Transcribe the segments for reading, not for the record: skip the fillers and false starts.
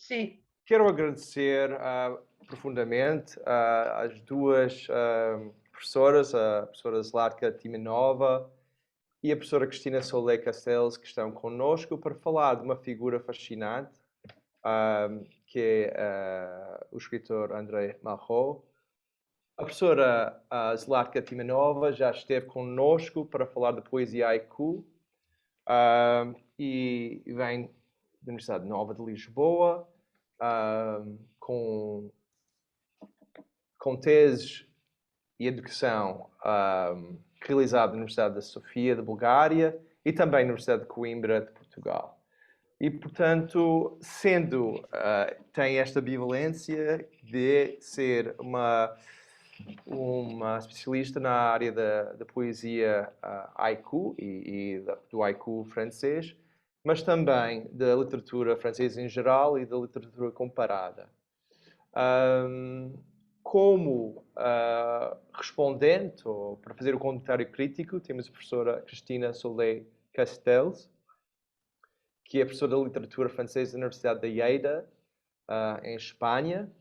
Sim. Quero agradecer profundamente às duas professoras, a professora Zlatka Timanova e a professora Cristina Solé Castells, que estão connosco para falar de uma figura fascinante, que é o escritor André Malraux. A professora Zlatka Timanova já esteve connosco para falar de poesia haiku e vem da Universidade Nova de Lisboa, com teses e educação realizada na Universidade da Sofia, de Bulgária, e também na Universidade de Coimbra, de Portugal. E, portanto, tem esta bivalência de ser uma especialista na área da poesia haiku e do haiku francês, mas também da literatura francesa em geral e da literatura comparada. Como respondente, ou para fazer o comentário crítico, temos a professora Cristina Solé Castells, que é professora de literatura francesa da Universidade de Lleida, em Espanha.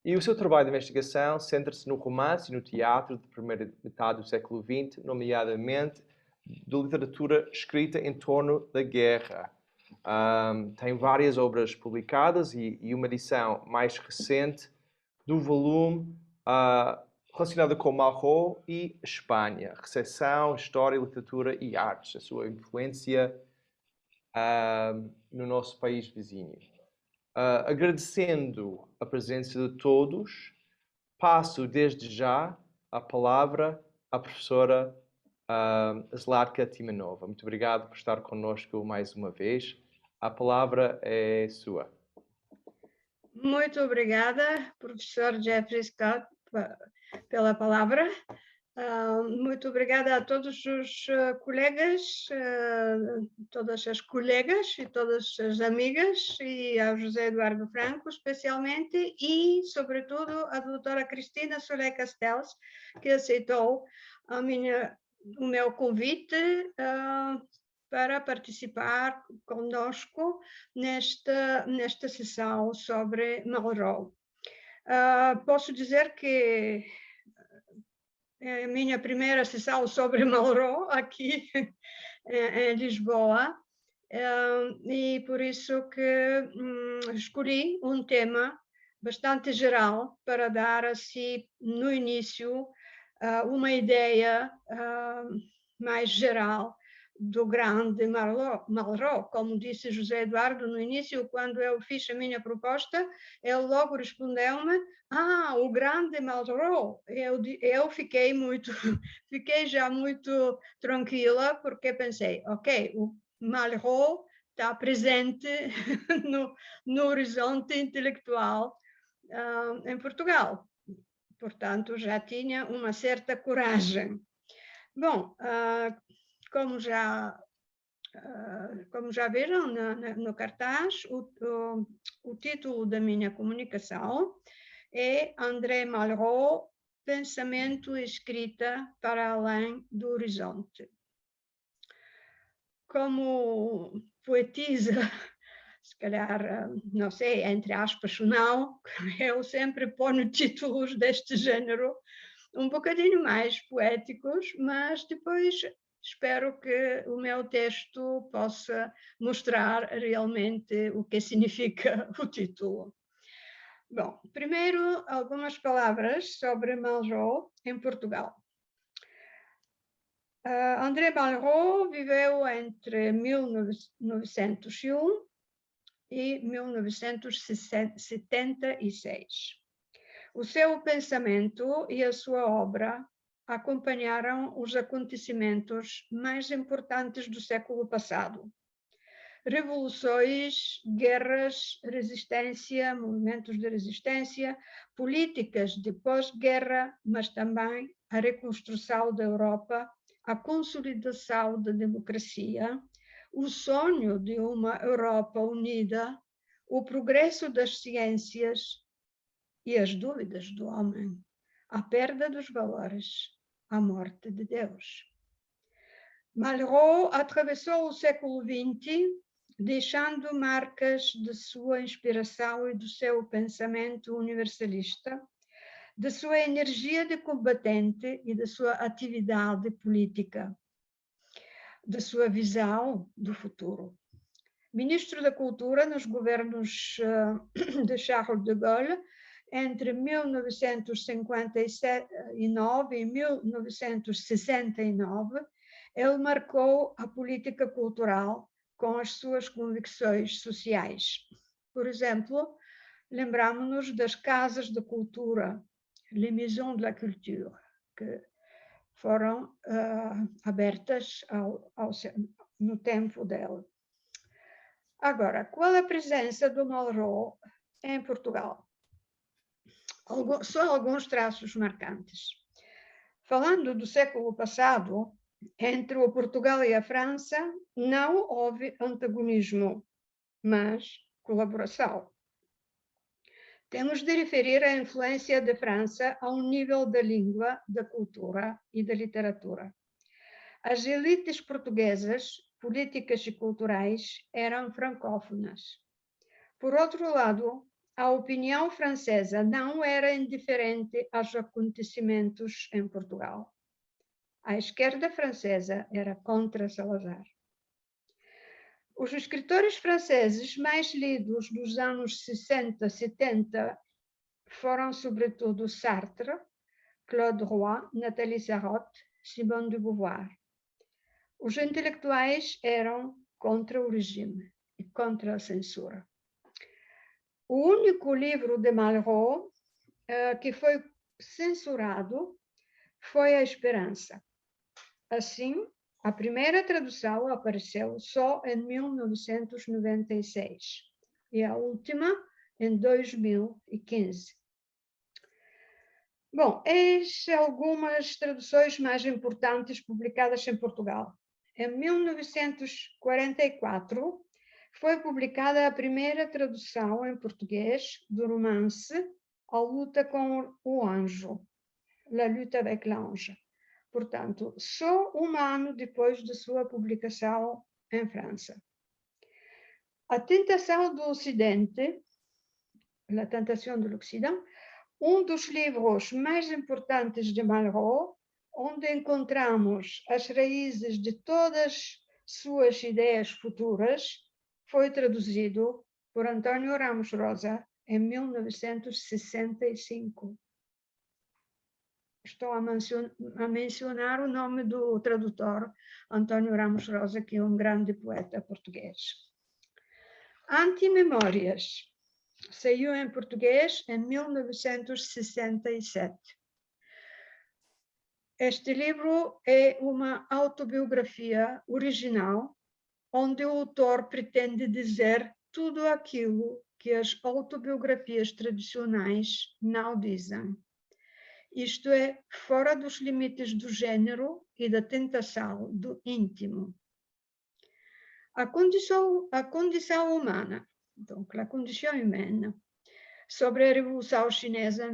E o seu trabalho de investigação centra-se no romance e no teatro da primeira metade do século XX, nomeadamente de literatura escrita em torno da guerra. Tem várias obras publicadas e uma edição mais recente do volume relacionado com Malraux e Espanha, Recepção, História, Literatura e Artes, a sua influência no nosso país vizinho. Agradecendo a presença de todos, passo desde já a palavra à professora Zlatka Timanova. Muito obrigado por estar connosco mais uma vez. A palavra é sua. Muito obrigada, professor Jeffrey Scott, pela palavra. Muito obrigada a todos os colegas, todas as colegas e todas as amigas, e ao José Eduardo Franco, especialmente, e, sobretudo, a doutora Cristina Solé Castells, que aceitou o meu convite para participar conosco nesta sessão sobre Malraux. Posso dizer que é a minha primeira sessão sobre Malraux aqui em Lisboa, e por isso que escolhi um tema bastante geral para dar assim no início uma ideia mais geral do grande Malraux. Como disse José Eduardo no início, quando eu fiz a minha proposta, ele logo respondeu-me: o grande Malraux. Eu fiquei já muito tranquila, porque pensei, ok, o Malraux está presente no horizonte intelectual em Portugal. Portanto, já tinha uma certa coragem. Bom, como já viram no cartaz, o título da minha comunicação é André Malraux, Pensamento e Escrita para Além do Horizonte. Como poetisa, se calhar, não sei, entre aspas, não, eu sempre ponho títulos deste género um bocadinho mais poéticos, mas depois espero que o meu texto possa mostrar realmente o que significa o título. Bom, primeiro, algumas palavras sobre Malraux em Portugal. André Malraux viveu entre 1901 e 1976. O seu pensamento e a sua obra acompanharam os acontecimentos mais importantes do século passado. Revoluções, guerras, resistência, movimentos de resistência, políticas de pós-guerra, mas também a reconstrução da Europa, a consolidação da democracia, o sonho de uma Europa unida, o progresso das ciências e as dúvidas do homem, a perda dos valores, a morte de Deus. Malraux atravessou o século XX deixando marcas de sua inspiração e do seu pensamento universalista, da sua energia de combatente e da sua atividade política, da sua visão do futuro. Ministro da Cultura nos governos de Charles de Gaulle, entre 1959 e 1969, ele marcou a política cultural com as suas convicções sociais. Por exemplo, lembramos-nos das casas de cultura, les maisons de la culture, que foram abertas no tempo dele. Agora, qual a presença do Malraux em Portugal? Só alguns traços marcantes. Falando do século passado, entre o Portugal e a França, não houve antagonismo, mas colaboração. Temos de referir a influência da França ao nível da língua, da cultura e da literatura. As elites portuguesas, políticas e culturais, eram francófonas. Por outro lado, a opinião francesa não era indiferente aos acontecimentos em Portugal. A esquerda francesa era contra Salazar. Os escritores franceses mais lidos dos anos 60, 70 foram, sobretudo, Sartre, Claude Roy, Nathalie Sarraute, Simone de Beauvoir. Os intelectuais eram contra o regime e contra a censura. O único livro de Malraux que foi censurado foi A Esperança. Assim, a primeira tradução apareceu só em 1996 e a última em 2015. Bom, eis algumas traduções mais importantes publicadas em Portugal. Em 1944, foi publicada a primeira tradução em português do romance A Luta com o Anjo, La lutte avec l'ange. Portanto, só um ano depois de sua publicação em França. A Tentação do Ocidente, La Tentation de l'Occident, um dos livros mais importantes de Malraux, onde encontramos as raízes de todas suas ideias futuras, foi traduzido por António Ramos Rosa em 1965. Estou a mencionar o nome do tradutor, António Ramos Rosa, que é um grande poeta português. Antimemórias. Saiu em português em 1967. Este livro é uma autobiografia original, onde o autor pretende dizer tudo aquilo que as autobiografias tradicionais não dizem. Isto é, fora dos limites do gênero e da tentação do íntimo. A condição humana, donc la condition humaine, sobre a Revolução Chinesa em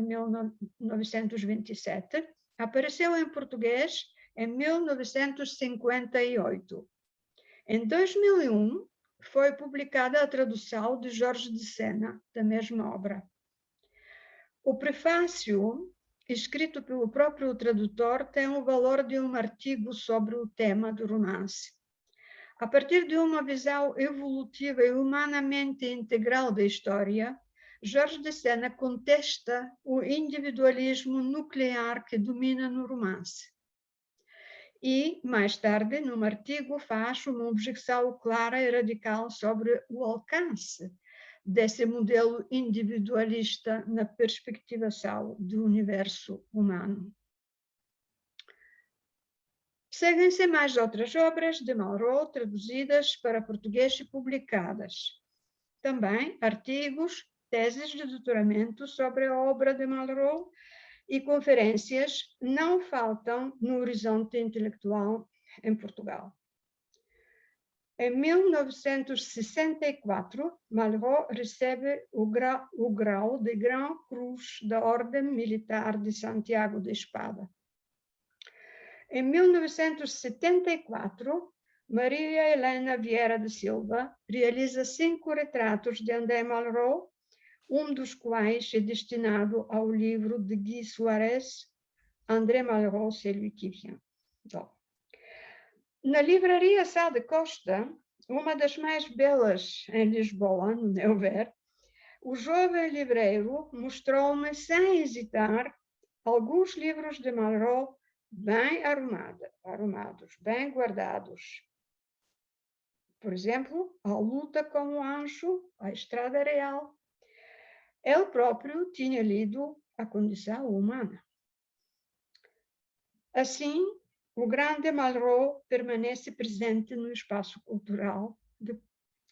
1927, apareceu em português em 1958. Em 2001, foi publicada a tradução de Jorge de Sena, da mesma obra. O prefácio, escrito pelo próprio tradutor, tem o valor de um artigo sobre o tema do romance. A partir de uma visão evolutiva e humanamente integral da história, Jorge de Sena contesta o individualismo nuclear que domina no romance. E, mais tarde, num artigo, faz uma objeção clara e radical sobre o alcance desse modelo individualista na perspectivação do universo humano. Seguem-se mais outras obras de Malraux traduzidas para português e publicadas. Também artigos, teses de doutoramento sobre a obra de Malraux e conferências não faltam no horizonte intelectual em Portugal. Em 1964, Malraux recebe o grau de Grand Cruz da Ordem Militar de Santiago de Espada. Em 1974, Maria Helena Vieira de Silva realiza 5 retratos de André Malraux, dos quais é destinado ao livro de Guy Suarez, André Malraux, Celui qui vient. Então, na livraria Sá de Costa, uma das mais belas em Lisboa, no meu ver, o jovem livreiro mostrou-me, sem hesitar, alguns livros de Malraux bem arrumados, bem guardados. Por exemplo, A Luta com o Anjo, A Estrada Real. Ele próprio tinha lido A Condição Humana. Assim, o grande Malraux permanece presente no espaço cultural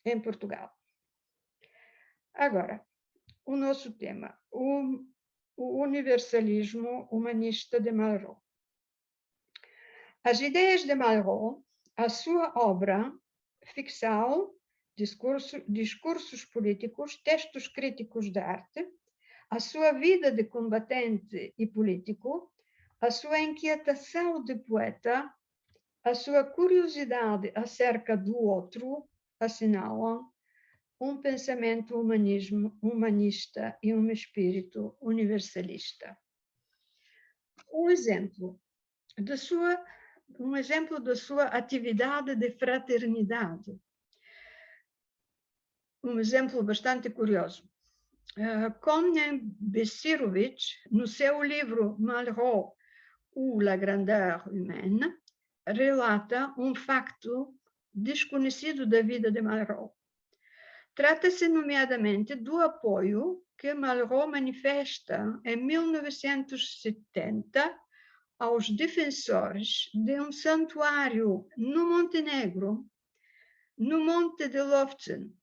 em Portugal. Agora, o nosso tema, o universalismo humanista de Malraux. As ideias de Malraux, a sua obra, ficção, discursos políticos, textos críticos de arte, a sua vida de combatente e político, a sua inquietação de poeta, a sua curiosidade acerca do outro, assinalam um pensamento humanista e um espírito universalista. Um exemplo da sua atividade de fraternidade. Um exemplo bastante curioso. Komnen Besirovitch, no seu livro Malraux ou La Grandeur Humaine, relata um facto desconhecido da vida de Malraux. Trata-se, nomeadamente, do apoio que Malraux manifesta em 1970 aos defensores de um santuário no Montenegro, no Monte de Lovćen,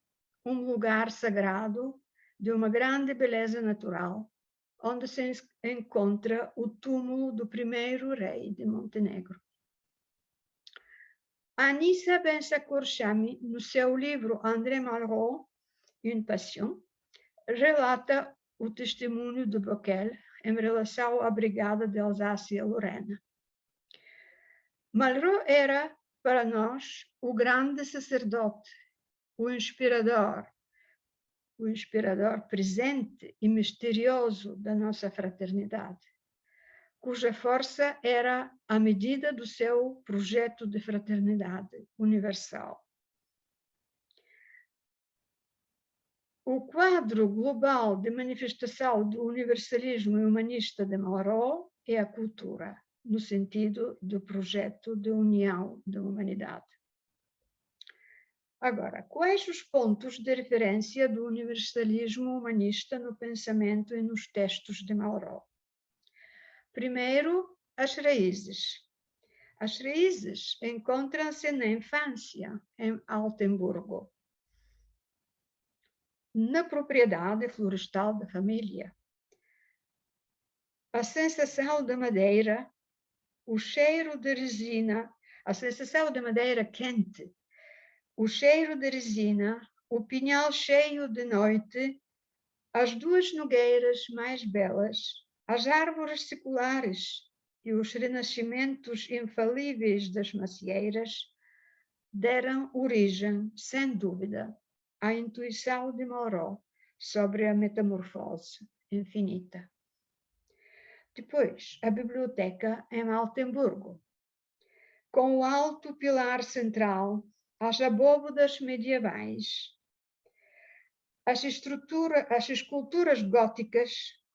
um lugar sagrado de uma grande beleza natural, onde se encontra o túmulo do primeiro rei de Montenegro. Anissa Ben-Sakour-Chami, no seu livro André Malraux, Une Passion, relata o testemunho de Bocquel em relação à Brigada de Alsácia-Lorena. Malraux era, para nós, o grande sacerdote, o inspirador presente e misterioso da nossa fraternidade, cuja força era a medida do seu projeto de fraternidade universal. O quadro global de manifestação do universalismo humanista de Malraux é a cultura, no sentido do projeto de união da humanidade. Agora, quais os pontos de referência do universalismo humanista no pensamento e nos textos de Malraux? Primeiro, as raízes. As raízes encontram-se na infância, em Altenburgo, na propriedade florestal da família. A sensação da madeira, o cheiro de resina, a sensação da madeira quente, o cheiro de resina, o pinhal cheio de noite, as 2 nogueiras mais belas, as árvores seculares e os renascimentos infalíveis das macieiras deram origem, sem dúvida, à intuição de Malraux sobre a metamorfose infinita. Depois, a biblioteca em Altenburgo, com o alto pilar central, as abóbodas medievais, as esculturas góticas,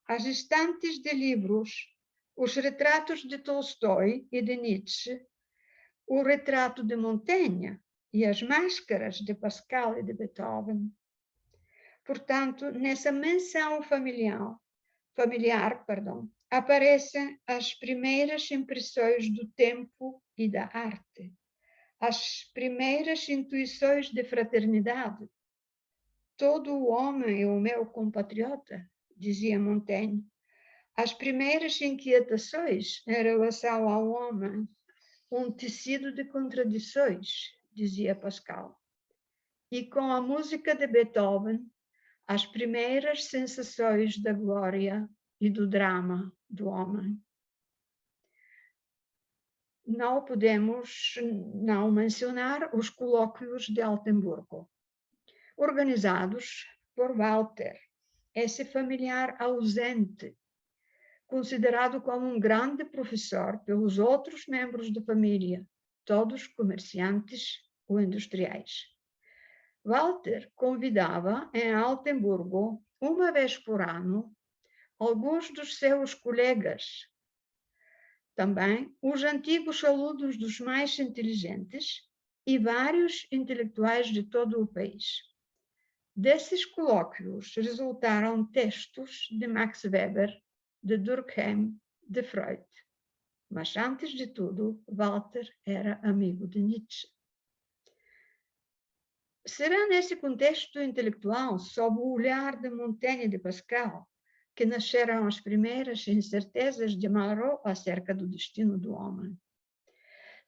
as estantes de livros, os retratos de Tolstói e de Nietzsche, o retrato de Montaigne e as máscaras de Pascal e de Beethoven. Portanto, nessa menção familiar, aparecem as primeiras impressões do tempo e da arte, as primeiras intuições de fraternidade. Todo o homem é o meu compatriota, dizia Montaigne. As primeiras inquietações em relação ao homem, um tecido de contradições, dizia Pascal. E com a música de Beethoven, as primeiras sensações da glória e do drama do homem. não podemos não mencionar os colóquios de Altenburgo, organizados por Walter, esse familiar ausente, considerado como um grande professor pelos outros membros da família, todos comerciantes ou industriais. Walter convidava em Altenburgo, uma vez por ano, alguns dos seus colegas, também os antigos alunos dos mais inteligentes e vários intelectuais de todo o país. Desses colóquios resultaram textos de Max Weber, de Durkheim, de Freud. Mas, antes de tudo, Walter era amigo de Nietzsche. Será nesse contexto intelectual, sob o olhar de Montaigne e de Pascal, que nasceram as primeiras incertezas de Malraux acerca do destino do homem.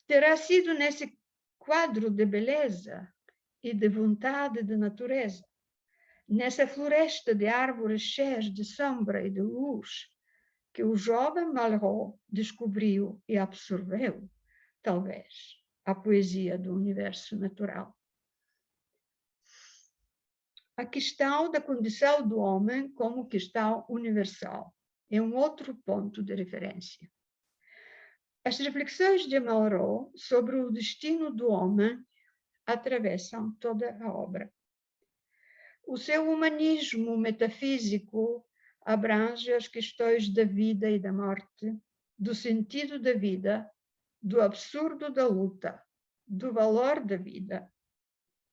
Terá sido nesse quadro de beleza e de vontade de natureza, nessa floresta de árvores cheias de sombra e de luz, que o jovem Malraux descobriu e absorveu, talvez, a poesia do universo natural. A questão da condição do homem como questão universal é um outro ponto de referência. As reflexões de Malraux sobre o destino do homem atravessam toda a obra. O seu humanismo metafísico abrange as questões da vida e da morte, do sentido da vida, do absurdo da luta, do valor da vida,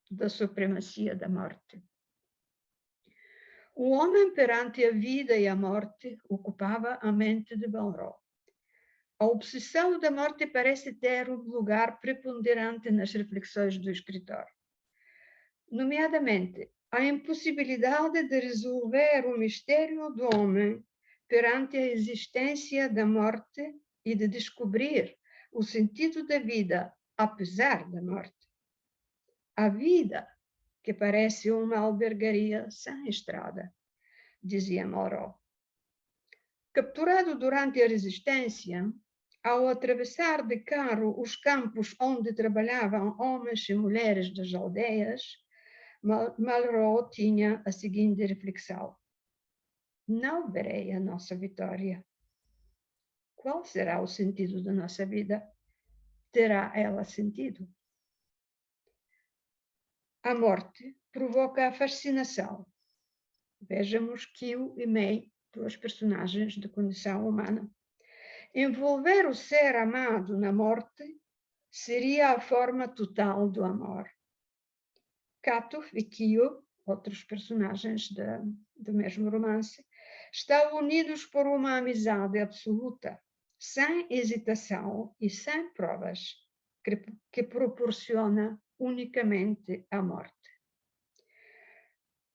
da supremacia da morte. O homem perante a vida e a morte ocupava a mente de Malraux. A obsessão da morte parece ter um lugar preponderante nas reflexões do escritor. Nomeadamente, a impossibilidade de resolver o mistério do homem perante a existência da morte e de descobrir o sentido da vida apesar da morte. A vida, que parece uma albergaria sem estrada, dizia Malraux. Capturado durante a resistência, ao atravessar de carro os campos onde trabalhavam homens e mulheres das aldeias, Malraux tinha a seguinte reflexão: não verei a nossa vitória. Qual será o sentido da nossa vida? Terá ela sentido? A morte provoca a fascinação. Vejamos Kill e May, duas personagens de condição humana. Envolver o ser amado na morte seria a forma total do amor. Cato e Kyo, outros personagens do mesmo romance, estão unidos por uma amizade absoluta, sem hesitação e sem provas, que proporciona unicamente a morte.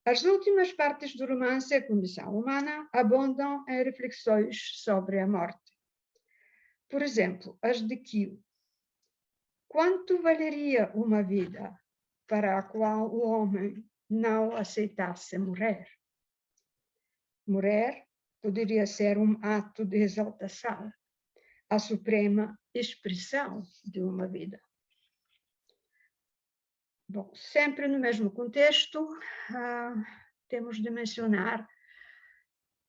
As últimas partes do romance A Condição Humana abundam em reflexões sobre a morte. Por exemplo, as de Kyo. Quanto valeria uma vida para a qual o homem não aceitasse morrer? Morrer poderia ser um ato de exaltação, a suprema expressão de uma vida. Bom, sempre no mesmo contexto, temos de mencionar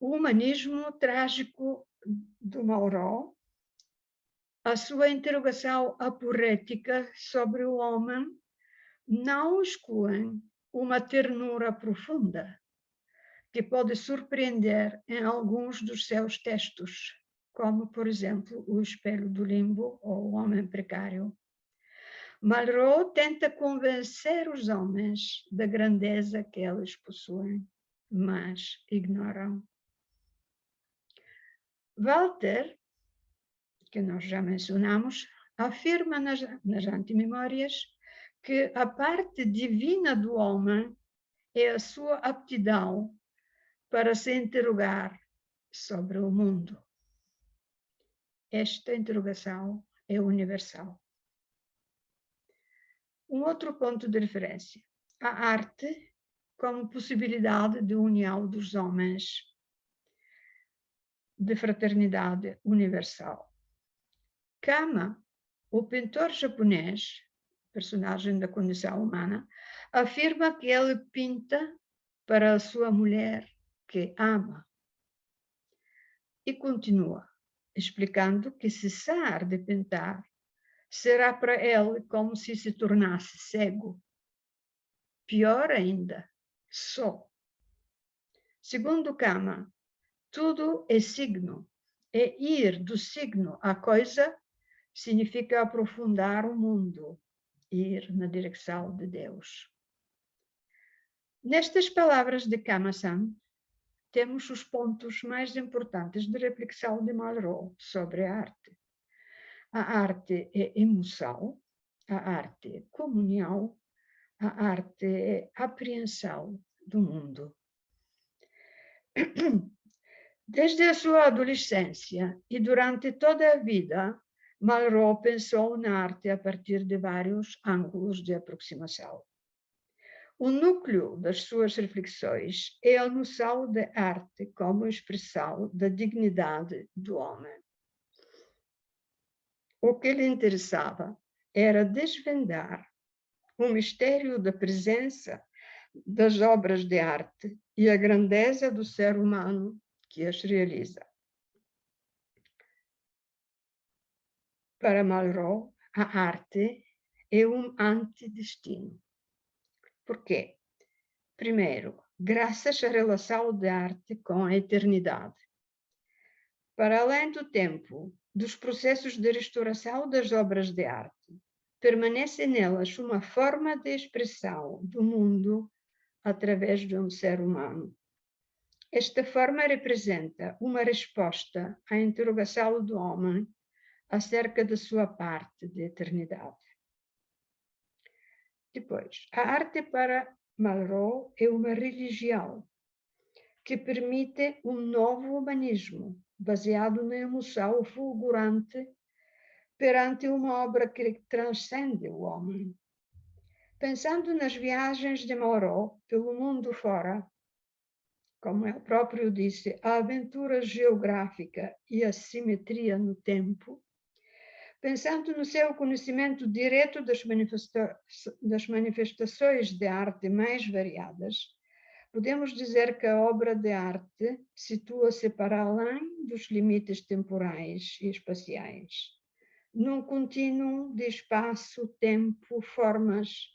o humanismo trágico do Malraux, a sua interrogação aporética sobre o homem não excluem uma ternura profunda que pode surpreender em alguns dos seus textos, como, por exemplo, O Espelho do Limbo ou O Homem Precário. Malraux tenta convencer os homens da grandeza que eles possuem, mas ignoram. Walter, que nós já mencionamos, afirma nas Antimemórias que a parte divina do homem é a sua aptidão para se interrogar sobre o mundo. Esta interrogação é universal. Um outro ponto de referência: a arte como possibilidade de união dos homens, de fraternidade universal. Cama o pintor japonês, personagem da condição humana, afirma que ele pinta para a sua mulher que ama. E continua, explicando que cessar de pintar será para ele como se tornasse cego. Pior ainda, só. Segundo Kama, tudo é signo, e ir do signo à coisa significa aprofundar o mundo, ir na direção de Deus. Nestas palavras de Kama-san, temos os pontos mais importantes de reflexão de Malraux sobre a arte. A arte é emoção, a arte é comunhão, a arte é apreensão do mundo. Desde a sua adolescência e durante toda a vida, Malraux pensou na arte a partir de vários ângulos de aproximação. O núcleo das suas reflexões é a noção de arte como expressão da dignidade do homem. O que lhe interessava era desvendar o mistério da presença das obras de arte e a grandeza do ser humano que as realiza. Para Malraux, a arte é um antidestino. Por quê? Primeiro, graças à relação da arte com a eternidade. Para além do tempo, dos processos de restauração das obras de arte, permanece nelas uma forma de expressão do mundo através de um ser humano. Esta forma representa uma resposta à interrogação do homem acerca da sua parte de eternidade. Depois, a arte para Malraux é uma religião que permite um novo humanismo, baseado na emoção fulgurante perante uma obra que transcende o homem. Pensando nas viagens de Malraux pelo mundo fora, como ele próprio disse, a aventura geográfica e a simetria no tempo, pensando no seu conhecimento direto das manifestações de arte mais variadas, podemos dizer que a obra de arte situa-se para além dos limites temporais e espaciais, num contínuo de espaço, tempo, formas,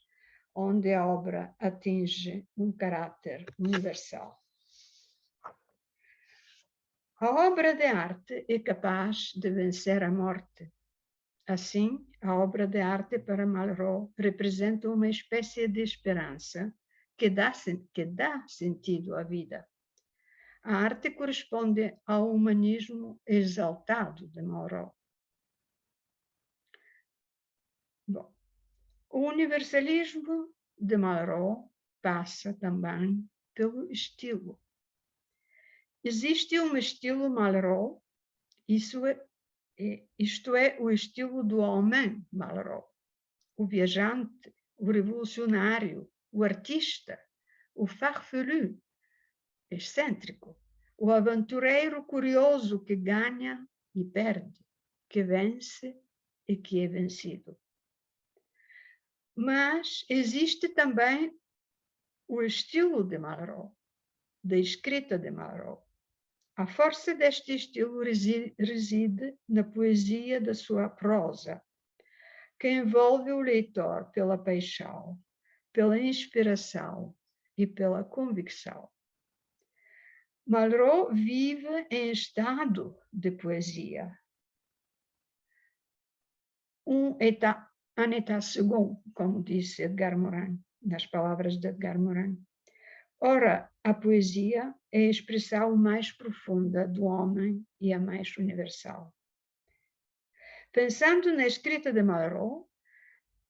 onde a obra atinge um caráter universal. A obra de arte é capaz de vencer a morte. Assim, a obra de arte para Malraux representa uma espécie de esperança que dá sentido à vida. A arte corresponde ao humanismo exaltado de Malraux. Bom, o universalismo de Malraux passa também pelo estilo. Existe um estilo Malraux, isto é o estilo do homem Malraux, o viajante, o revolucionário, o artista, o farfelu, excêntrico, o aventureiro curioso que ganha e perde, que vence e que é vencido. Mas existe também o estilo de Malraux, da escrita de Malraux. A força deste estilo reside na poesia da sua prosa, que envolve o leitor pela paixão, pela inspiração e pela convicção. Malraux vive em estado de poesia. Un état second, como disse Edgar Morin, nas palavras de Edgar Morin. Ora, a poesia é a expressão mais profunda do homem e a mais universal. Pensando na escrita de Malraux,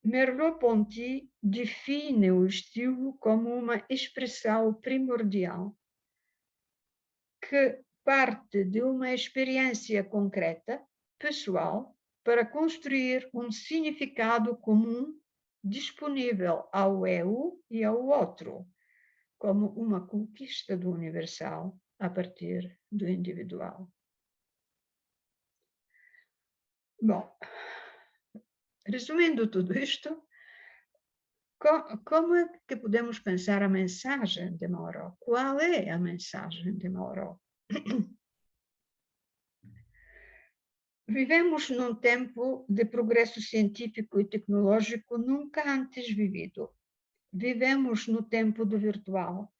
Merleau-Ponty define o estilo como uma expressão primordial que parte de uma experiência concreta, pessoal, para construir um significado comum disponível ao eu e ao outro, como uma conquista do universal a partir do individual. Bom, Resumindo tudo isto, como é que podemos pensar a mensagem de Mauro? Qual é a mensagem de Mauro? Vivemos num tempo de progresso científico e tecnológico nunca antes vivido. Vivemos no tempo do virtual,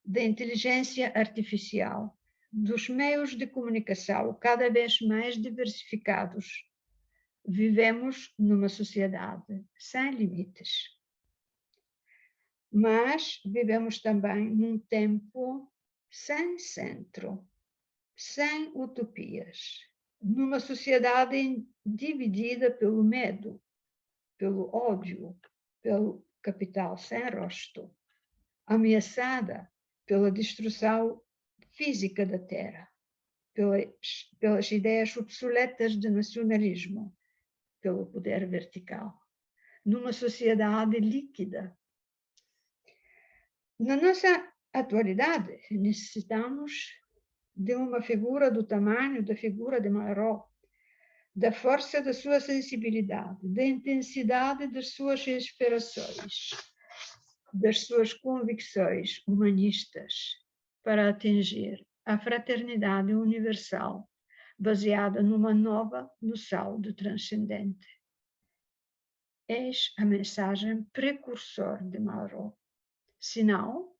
da inteligência artificial, dos meios de comunicação cada vez mais diversificados. Vivemos numa sociedade sem limites. Mas vivemos também num tempo sem centro, sem utopias, numa sociedade dividida pelo medo, pelo ódio, pelo capital sem rosto, ameaçada pela destruição física da terra, pelas ideias obsoletas de nacionalismo, pelo poder vertical, numa sociedade líquida. Na nossa atualidade, necessitamos de uma figura do tamanho da figura de Mauro, da força da sua sensibilidade, da intensidade das suas inspirações, das suas convicções humanistas, para atingir a fraternidade universal, baseada numa nova noção de transcendente. Eis a mensagem precursor de Mauro. Se não,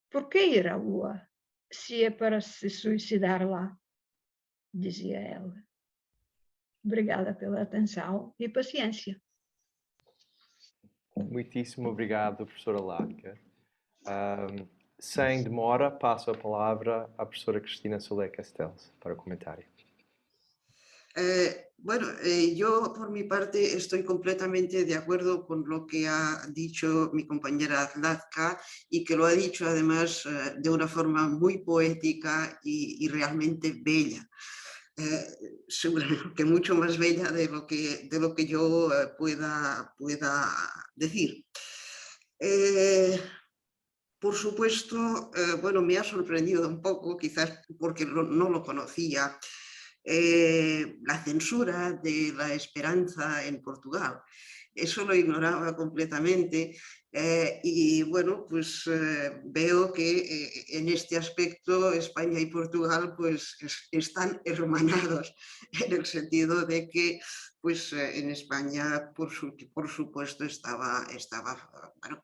por que ir à Lua, se é para se suicidar lá? Dizia ela. Obrigada pela atenção e paciência. Muitíssimo obrigado, professora Latka. Sem demora, passo a palavra à professora Cristina Solé Castells para o comentário. Bueno, yo por mi parte estoy completamente de acuerdo con lo que ha dicho mi compañera Zlatka y que lo ha dicho además de una forma muy poética y realmente bella. Seguramente mucho más bella de lo que yo pueda decir. Por supuesto, bueno, me ha sorprendido un poco, quizás porque no lo conocía, la censura de la esperanza en Portugal. Eso lo ignoraba completamente y bueno, pues veo que en este aspecto España y Portugal pues están hermanados en el sentido de que pues en España por supuesto estaba bueno,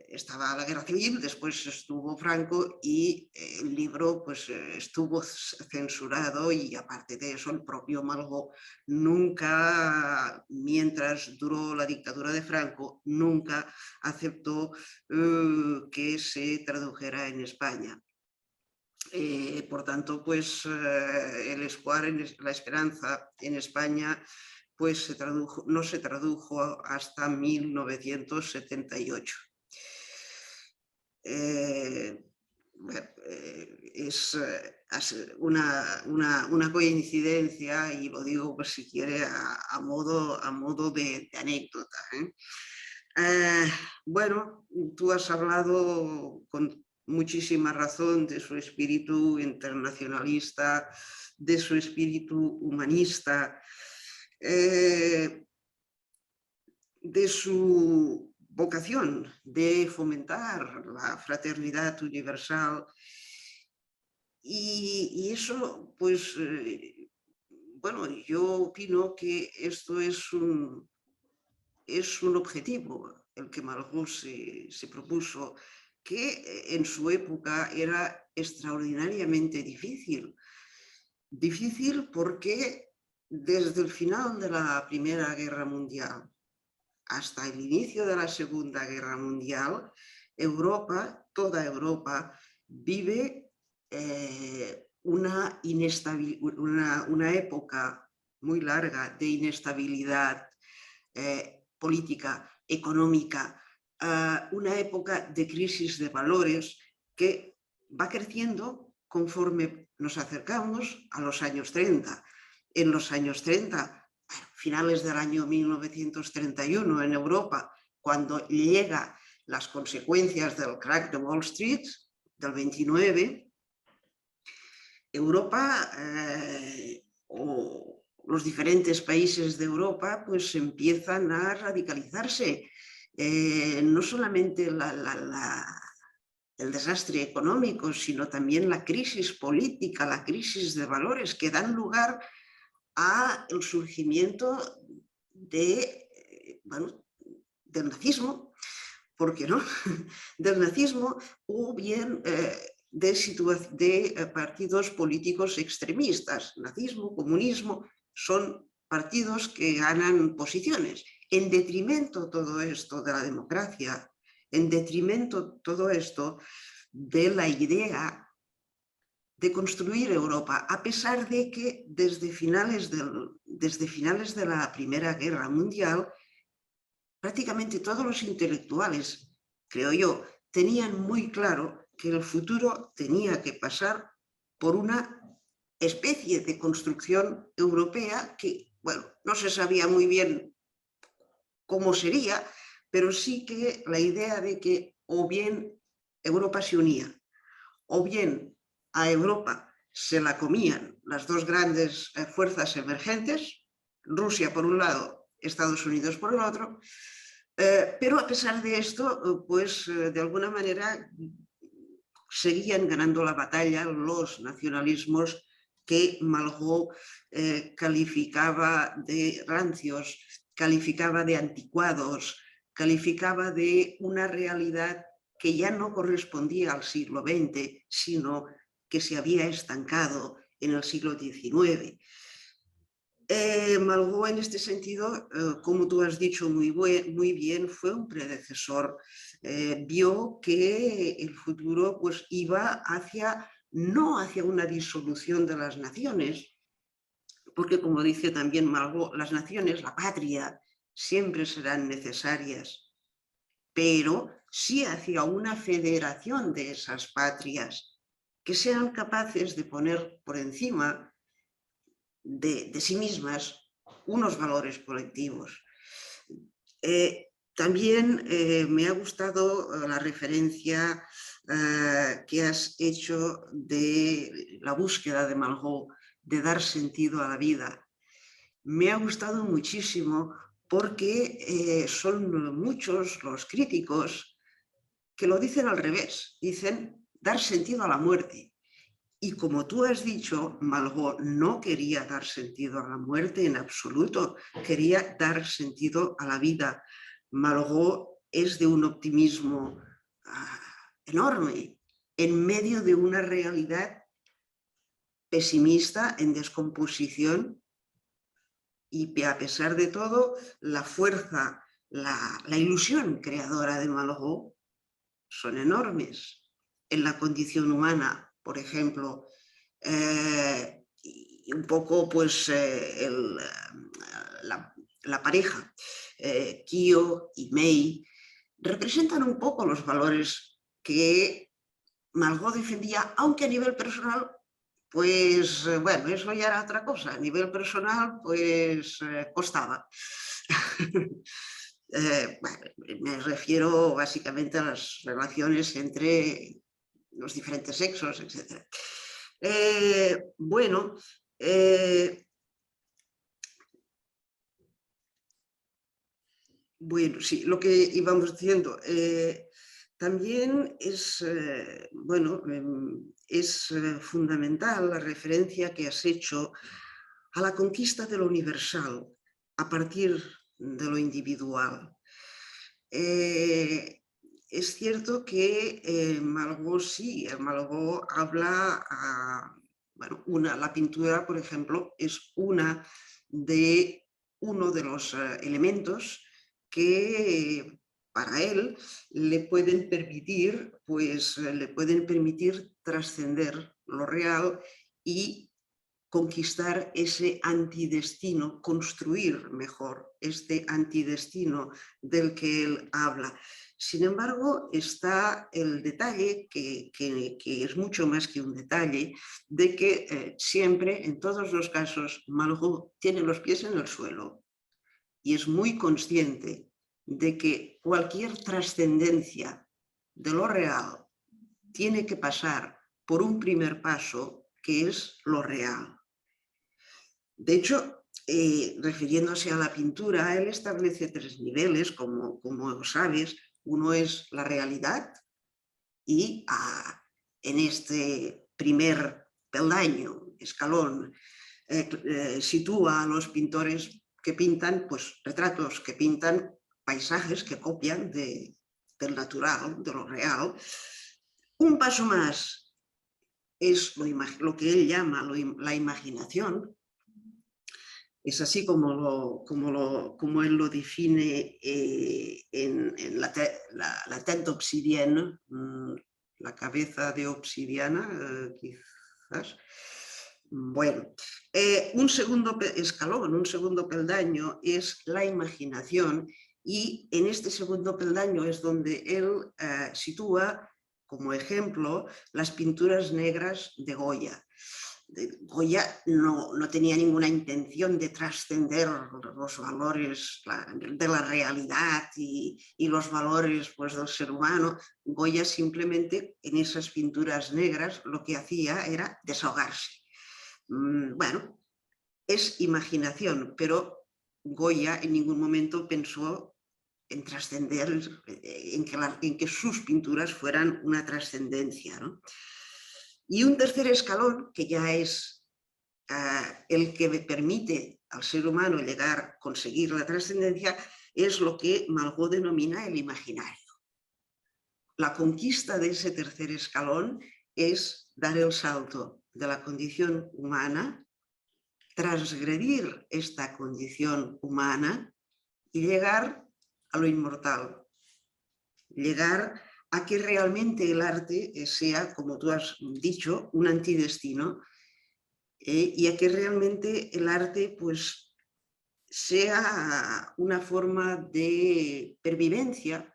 estaba la guerra civil, después estuvo Franco y el libro pues estuvo censurado y aparte de eso el propio Malraux nunca, mientras duró la dictadura de Franco, nunca aceptó que se tradujera en España. Por tanto, pues el espoir, la esperanza en España pues no se tradujo hasta 1978. Es una coincidencia y lo digo pues si quiere a modo de anécdota. Bueno, tú has hablado con muchísima razón de su espíritu internacionalista, de su espíritu humanista, de su vocación de fomentar la fraternidad universal y eso pues bueno, yo opino que esto es un objetivo el que Malraux se propuso, que en su época era extraordinariamente difícil. Difícil porque desde el final de la Primera Guerra Mundial hasta el inicio de la Segunda Guerra Mundial, Europa, toda Europa, vive una época muy larga de inestabilidad política, económica, una época de crisis de valores que va creciendo conforme nos acercamos a los años 30. En los años 30, finales del año 1931 en Europa, cuando llegan las consecuencias del crack de Wall Street del 29, Europa, o los diferentes países de Europa pues empiezan a radicalizarse. No solamente el desastre económico, sino también la crisis política, la crisis de valores que dan lugar al surgimiento bueno, del nazismo, ¿por qué no? Del nazismo o bien de partidos políticos extremistas. Nazismo, comunismo, son partidos que ganan posiciones. En detrimento todo esto de la democracia, en detrimento todo esto de la idea de construir Europa, a pesar de que desde finales de la Primera Guerra Mundial, prácticamente todos los intelectuales, creo yo, tenían muy claro que el futuro tenía que pasar por una especie de construcción europea que, bueno, no se sabía muy bien cómo sería, pero sí que la idea de que o bien Europa se unía, o bien a Europa se la comían las dos grandes fuerzas emergentes, Rusia por un lado, Estados Unidos por el otro, pero a pesar de esto, pues de alguna manera seguían ganando la batalla los nacionalismos que Malraux calificaba de rancios, calificaba de anticuados, calificaba de una realidad que ya no correspondía al siglo XX, sino que se había estancado en el siglo XIX. Malraux, en este sentido, como tú has dicho muy bien, fue un predecesor. Vio que el futuro pues, iba no hacia una disolución de las naciones, porque como dice también Malraux, las naciones, la patria, siempre serán necesarias, pero sí hacia una federación de esas patrias que sean capaces de poner por encima de sí mismas unos valores colectivos. También me ha gustado la referencia que has hecho de la búsqueda de Malraux, de dar sentido a la vida. Me ha gustado muchísimo porque son muchos los críticos que lo dicen al revés, dicen dar sentido a la muerte. Y como tú has dicho, Malraux no quería dar sentido a la muerte en absoluto, quería dar sentido a la vida. Malraux es de un optimismo enorme en medio de una realidad pesimista, en descomposición, y a pesar de todo, la fuerza, la ilusión creadora de Malraux son enormes en la condición humana. Por ejemplo, y un poco pues la pareja, Kyo y Mei, representan un poco los valores que Malraux defendía, aunque a nivel personal, pues bueno, eso ya era otra cosa. A nivel personal, pues costaba. Bueno, me refiero básicamente a las relaciones entre los diferentes sexos, etc. Bueno, sí, lo que íbamos diciendo, también es, bueno, es fundamental la referencia que has hecho a la conquista de lo universal a partir de lo individual. Es cierto que Malraux sí, Malraux habla, bueno, la pintura, por ejemplo, es uno de los elementos que para él le pueden permitir, pues, trascender lo real y conquistar ese antidestino, construir mejor este antidestino del que él habla. Sin embargo, está el detalle, que es mucho más que un detalle, de que siempre, en todos los casos, Malraux tiene los pies en el suelo y es muy consciente de que cualquier trascendencia de lo real tiene que pasar por un primer paso, que es lo real. De hecho, refiriéndose a la pintura, él establece 3 niveles, como sabes. Uno es la realidad y en este primer peldaño, escalón, sitúa a los pintores que pintan pues, retratos, que pintan paisajes que copian del natural, de lo real. Un paso más es lo que él llama la imaginación. Es así como él lo define en la tête obsidienne, la cabeza de obsidiana, quizás. Bueno, un segundo escalón, un segundo peldaño es la imaginación, y en este segundo peldaño es donde él sitúa como ejemplo las pinturas negras de Goya. Goya no tenía ninguna intención de trascender los valores de la realidad y los valores pues, del ser humano. Goya simplemente en esas pinturas negras lo que hacía era desahogarse. Bueno, es imaginación, pero Goya en ningún momento pensó en trascender, en que sus pinturas fueran una trascendencia, ¿no? Y un tercer escalón, que ya es el que permite al ser humano conseguir la trascendencia, es lo que Malraux denomina el imaginario. La conquista de ese tercer escalón es dar el salto de la condición humana, transgredir esta condición humana y llegar a lo inmortal, llegar a que realmente el arte sea, como tú has dicho, un antidestino, y a que realmente el arte pues, sea una forma de pervivencia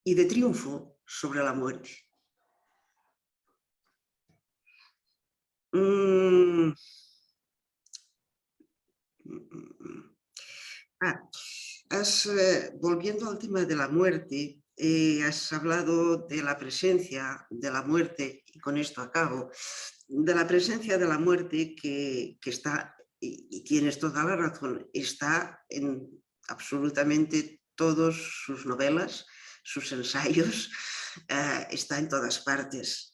y de triunfo sobre la muerte. Volviendo al tema de la muerte, has hablado de la presencia de la muerte, y con esto acabo, de la presencia de la muerte que está, y tienes toda la razón, está en absolutamente todas sus novelas, sus ensayos, está en todas partes.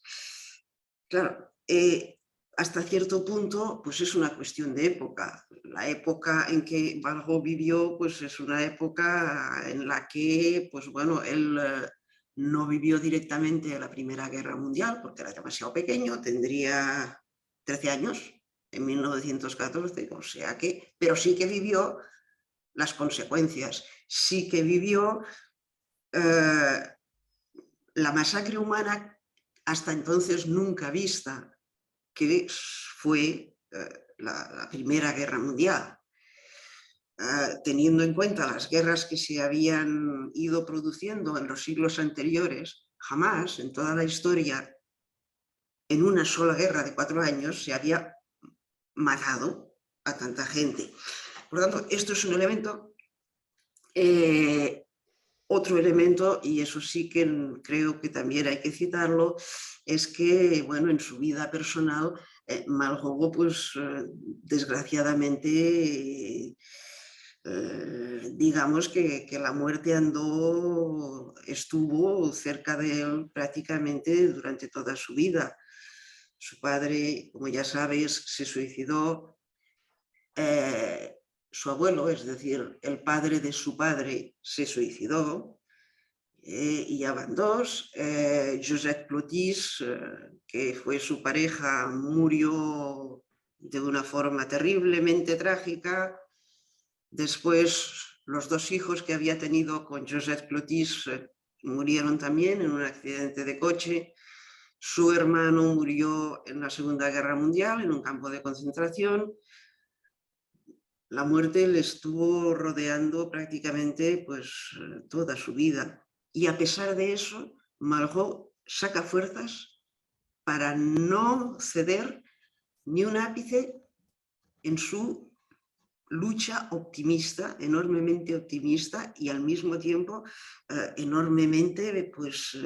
Claro, hasta cierto punto pues es una cuestión de época. La época en que Malraux vivió pues es una época en la que pues, bueno, él no vivió directamente la Primera Guerra Mundial porque era demasiado pequeño, tendría 13 años en 1914, o sea que, pero sí que vivió las consecuencias, sí que vivió la masacre humana hasta entonces nunca vista, que fue la Primera Guerra Mundial. Teniendo en cuenta las guerras que se habían ido produciendo en los siglos anteriores, jamás en toda la historia, en una sola guerra de 4 años, se había matado a tanta gente. Por lo tanto, esto es un elemento. Otro elemento, y eso sí que creo que también hay que citarlo, es que, bueno, en su vida personal, Malraux, pues, desgraciadamente, digamos que la muerte estuvo cerca de él prácticamente durante toda su vida. Su padre, como ya sabes, se suicidó. Su abuelo, es decir, el padre de su padre, se suicidó, y ya van 2. Josep Clotis, que fue su pareja, murió de una forma terriblemente trágica. Después, los 2 hijos que había tenido con Josep Clotis murieron también en un accidente de coche. Su hermano murió en la Segunda Guerra Mundial en un campo de concentración. La muerte le estuvo rodeando prácticamente pues, toda su vida. Y a pesar de eso, Malraux saca fuerzas para no ceder ni un ápice en su lucha optimista, enormemente optimista, y al mismo tiempo enormemente, pues,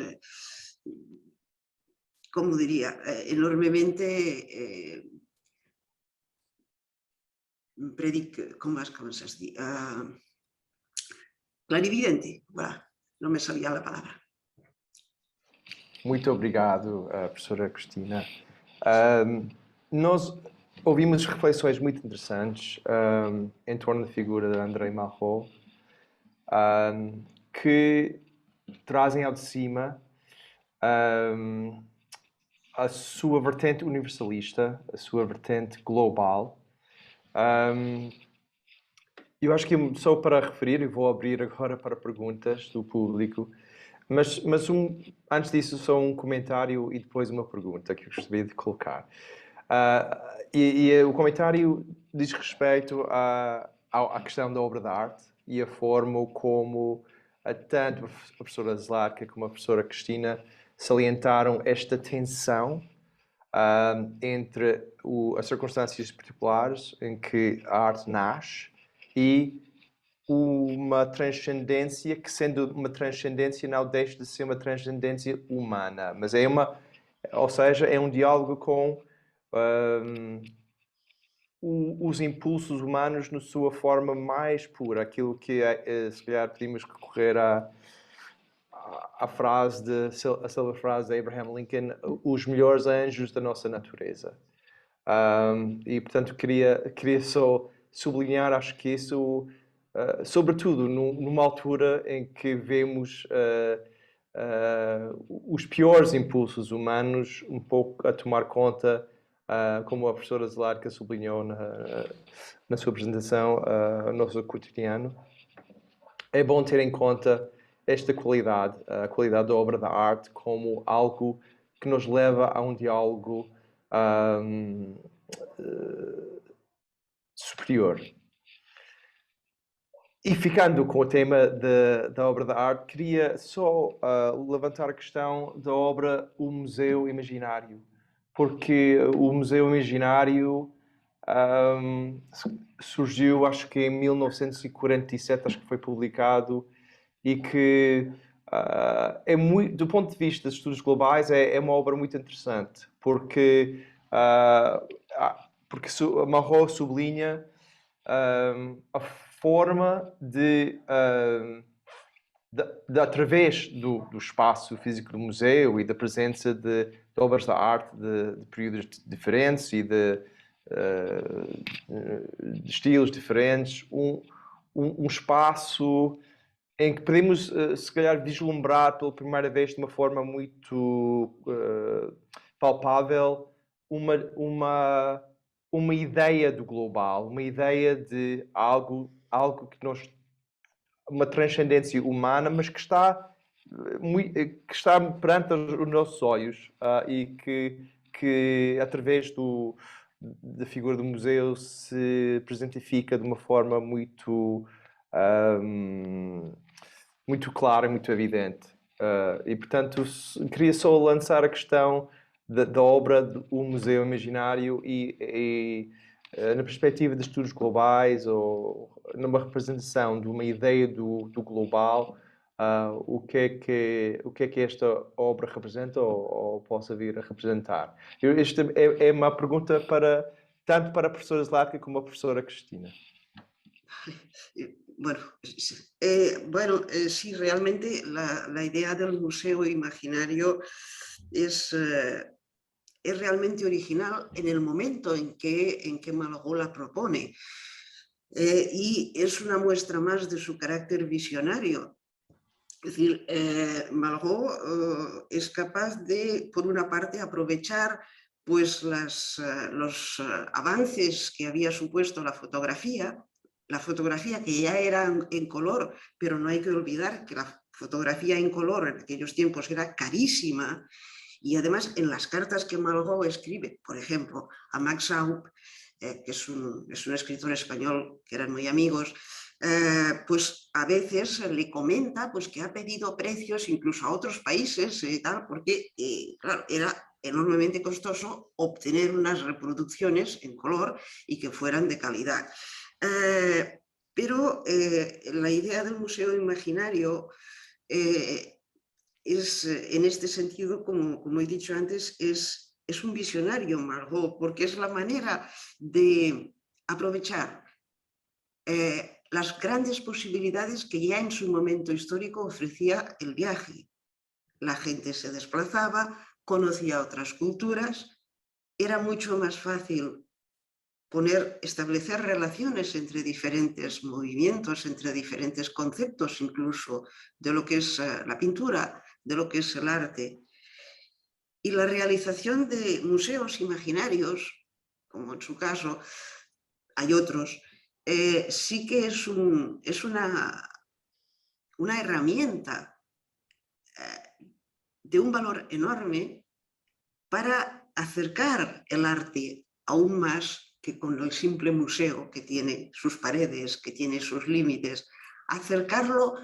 ¿cómo diría? Enormemente ¿cómo se dice? Clarividente, voilà, não me sabia a palavra. Muito obrigado, professora Cristina. Nós ouvimos reflexões muito interessantes em torno da figura de André Malraux, que trazem ao de cima a sua vertente universalista, a sua vertente global. Eu acho que só para referir, e vou abrir agora para perguntas do público, mas antes disso, só um comentário e depois uma pergunta que eu gostaria de colocar. O comentário diz respeito à questão da obra de arte e a forma como tanto a professora Zlatka como a professora Cristina salientaram esta tensão entre as circunstâncias particulares em que a arte nasce e uma transcendência que, sendo uma transcendência, não deixa de ser uma transcendência humana, mas ou seja, é um diálogo com os impulsos humanos na sua forma mais pura, aquilo que se calhar podemos recorrer à frase a célebre frase de Abraham Lincoln, os melhores anjos da nossa natureza. E portanto queria só sublinhar, acho que isso, sobretudo numa altura em que vemos os piores impulsos humanos um pouco a tomar conta, como a professora Zlatka sublinhou na sua apresentação, no nosso cotidiano. É bom ter em conta esta qualidade, a qualidade da obra da arte, como algo que nos leva a um diálogo superior. E ficando com o tema da obra da arte, queria só levantar a questão da obra O Museu Imaginário, porque o Museu Imaginário surgiu, acho que em 1947, acho que foi publicado, e que do ponto de vista de estudos globais é uma obra muito interessante, porque Malraux sublinha a forma de através do espaço físico do museu e da presença de obras da arte de períodos diferentes e de estilos diferentes, um espaço em que podemos, se calhar, vislumbrar pela primeira vez de uma forma muito palpável uma ideia do global, uma ideia de algo que uma transcendência humana, mas que está perante os nossos olhos e que através da figura do museu se presentifica de uma forma muito clara e muito evidente. E, portanto, queria só lançar a questão da obra do Museu Imaginário e na perspectiva de estudos globais ou numa representação de uma ideia do global, o que é que esta obra representa ou possa vir a representar. Esta é uma pergunta tanto para a professora Zlatka como a professora Cristina. Sí, realmente la idea del museo imaginario es realmente original en el momento en que Malraux la propone, y es una muestra más de su carácter visionario. Es decir, Malraux es capaz de, por una parte, aprovechar pues, los avances que había supuesto la fotografía que ya era en color, pero no hay que olvidar que la fotografía en color en aquellos tiempos era carísima, y además en las cartas que Malraux escribe, por ejemplo, a Max Eupp, que es un escritor español que eran muy amigos, pues a veces le comenta pues, que ha pedido precios incluso a otros países, tal, porque claro, era enormemente costoso obtener unas reproducciones en color y que fueran de calidad. Pero la idea del museo imaginario es, en este sentido, como he dicho antes, es un visionario Malraux, porque es la manera de aprovechar las grandes posibilidades que ya en su momento histórico ofrecía el viaje. La gente se desplazaba, conocía otras culturas, era mucho más fácil establecer relaciones entre diferentes movimientos, entre diferentes conceptos, incluso de lo que es la pintura, de lo que es el arte. Y la realización de museos imaginarios, como en su caso, hay otros, sí que es una herramienta de un valor enorme para acercar el arte aún más que con el simple museo que tiene sus paredes, que tiene sus límites, acercarlo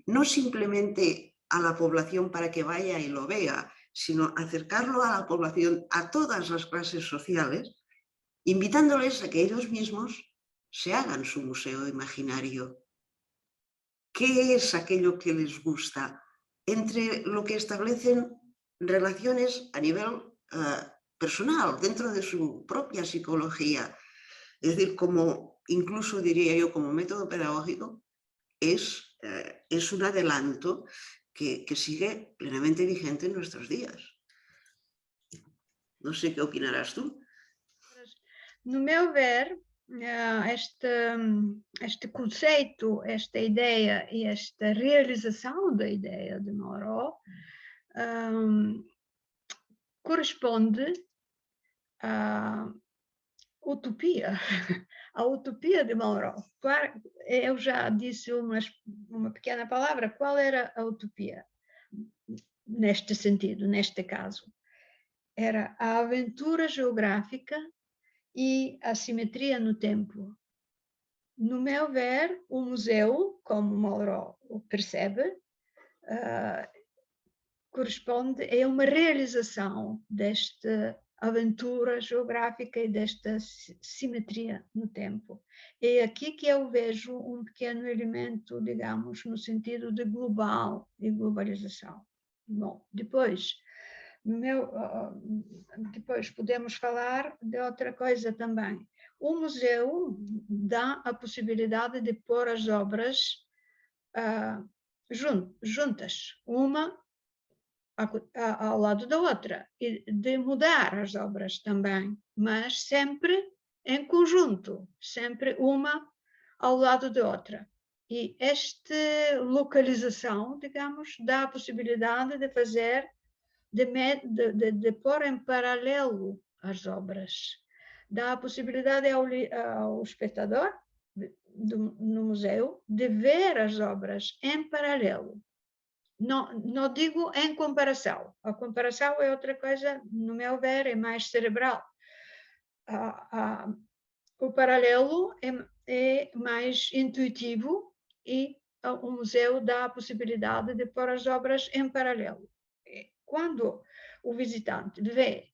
no simplemente a la población para que vaya y lo vea, sino acercarlo a la población, a todas las clases sociales, invitándoles a que ellos mismos se hagan su museo imaginario. ¿Qué es aquello que les gusta? Entre lo que establecen relaciones a nivel personal, dentro de su propia psicología. Es decir, como incluso diría yo como método pedagógico, es un adelanto que sigue plenamente vigente en nuestros días. No sé qué opinarás tú. No meu ver, este conceito, esta ideia e esta realização da ideia de Malraux corresponde à utopia, à utopia de Malraux. Eu já disse uma pequena palavra, qual era a utopia? Neste sentido, neste caso. Era a aventura geográfica e a simetria no tempo. No meu ver, o museu, como Malraux o percebe, corresponde a uma realização desta aventura geográfica e desta simetria no tempo. É aqui que eu vejo um pequeno elemento, digamos, no sentido de global e globalização. Bom, depois podemos falar de outra coisa também. O museu dá a possibilidade de pôr as obras juntas, uma ao lado da outra, e de mudar as obras também, mas sempre em conjunto, sempre uma ao lado da outra. E esta localização, digamos, dá a possibilidade de fazer, de pôr em paralelo as obras. Dá a possibilidade ao espectador no museu de ver as obras em paralelo. Não digo em comparação. A comparação é outra coisa, no meu ver, é mais cerebral. O paralelo é mais intuitivo e o museu dá a possibilidade de pôr as obras em paralelo. Quando o visitante vê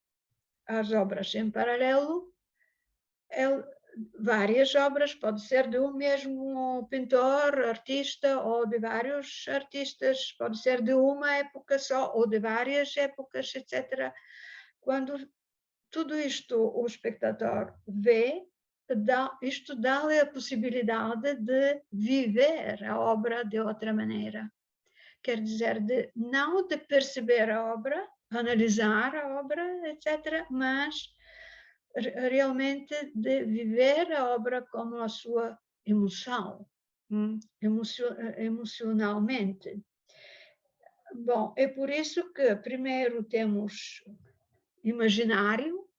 as obras em paralelo, várias obras, pode ser de um mesmo pintor, artista, ou de vários artistas, pode ser de uma época só, ou de várias épocas, etc. Quando tudo isto o espectador vê, isto dá-lhe a possibilidade de viver a obra de outra maneira. Quer dizer, não de perceber a obra, analisar a obra, etc., mas realmente de viver a obra como a sua emoção, emocionalmente. Bom, é por isso que primeiro temos imaginário,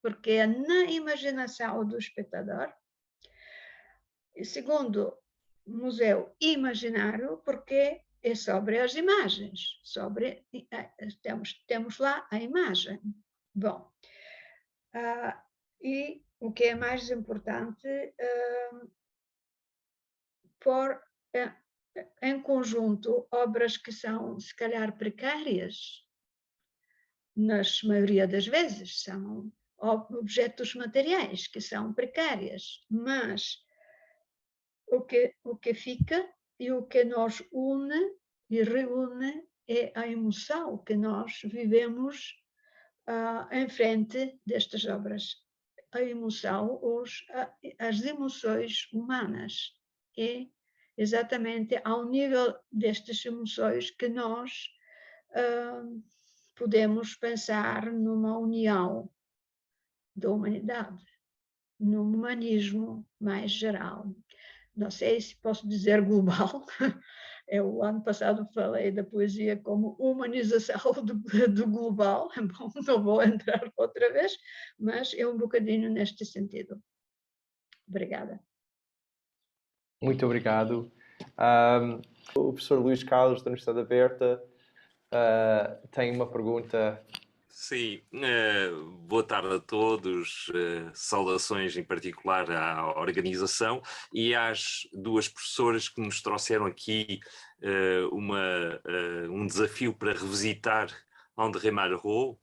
porque é na imaginação do espectador. E segundo, museu imaginário, porque é sobre as imagens, temos lá a imagem. Bom, e o que é mais importante, pôr em conjunto obras que são, se calhar, precárias, na maioria das vezes, são objetos materiais que são precárias, mas o que fica e o que nos une e reúne é a emoção que nós vivemos em frente destas obras. a emoção, as emoções humanas. E exatamente ao nível destas emoções que nós podemos pensar numa união da humanidade, num humanismo mais geral. Não sei se posso dizer global. Eu, ano passado, falei da poesia como humanização do global. Bom, não vou entrar outra vez, mas é um bocadinho neste sentido. Obrigada. Muito obrigado. O professor Luís Carlos, da Universidade Aberta, tem uma pergunta. Sim, boa tarde a todos, saudações em particular à organização e às duas professoras que nos trouxeram aqui um desafio para revisitar André Malraux,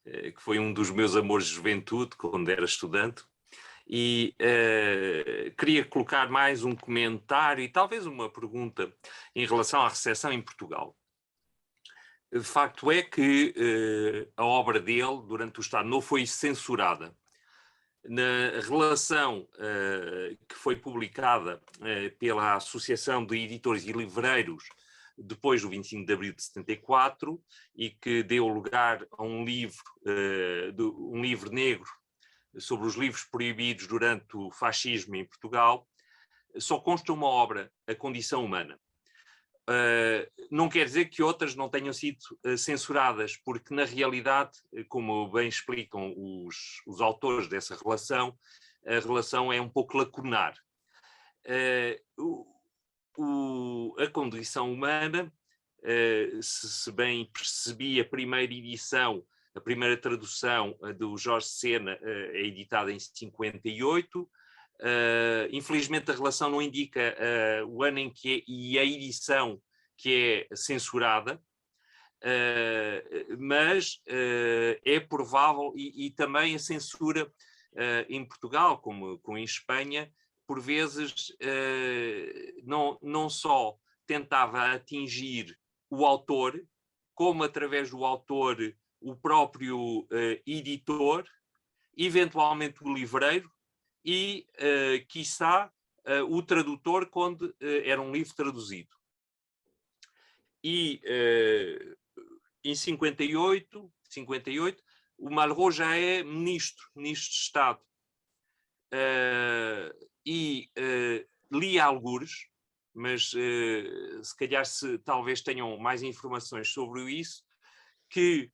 que foi um dos meus amores de juventude quando era estudante, e queria colocar mais um comentário e talvez uma pergunta em relação à recepção em Portugal. De facto é que a obra dele, durante o Estado Novo, foi censurada. Na relação que foi publicada pela Associação de Editores e Livreiros depois do 25 de abril de 74 e que deu lugar a um livro negro sobre os livros proibidos durante o fascismo em Portugal, só consta uma obra, A Condição Humana. Não quer dizer que outras não tenham sido censuradas, porque na realidade, como bem explicam os autores dessa relação, a relação é um pouco lacunar. A Condição Humana, se bem percebi, a primeira edição, a primeira tradução do Jorge Sena é editada em 58. Infelizmente a relação não indica o ano em que e a edição que é censurada, mas é provável, e também a censura em Portugal, como em Espanha, por vezes não só tentava atingir o autor, como através do autor o próprio editor, eventualmente o livreiro, e, quiçá, o tradutor quando era um livro traduzido. E em 58, o Malraux já é ministro de Estado. Li algures, mas se calhar talvez tenham mais informações sobre isso, que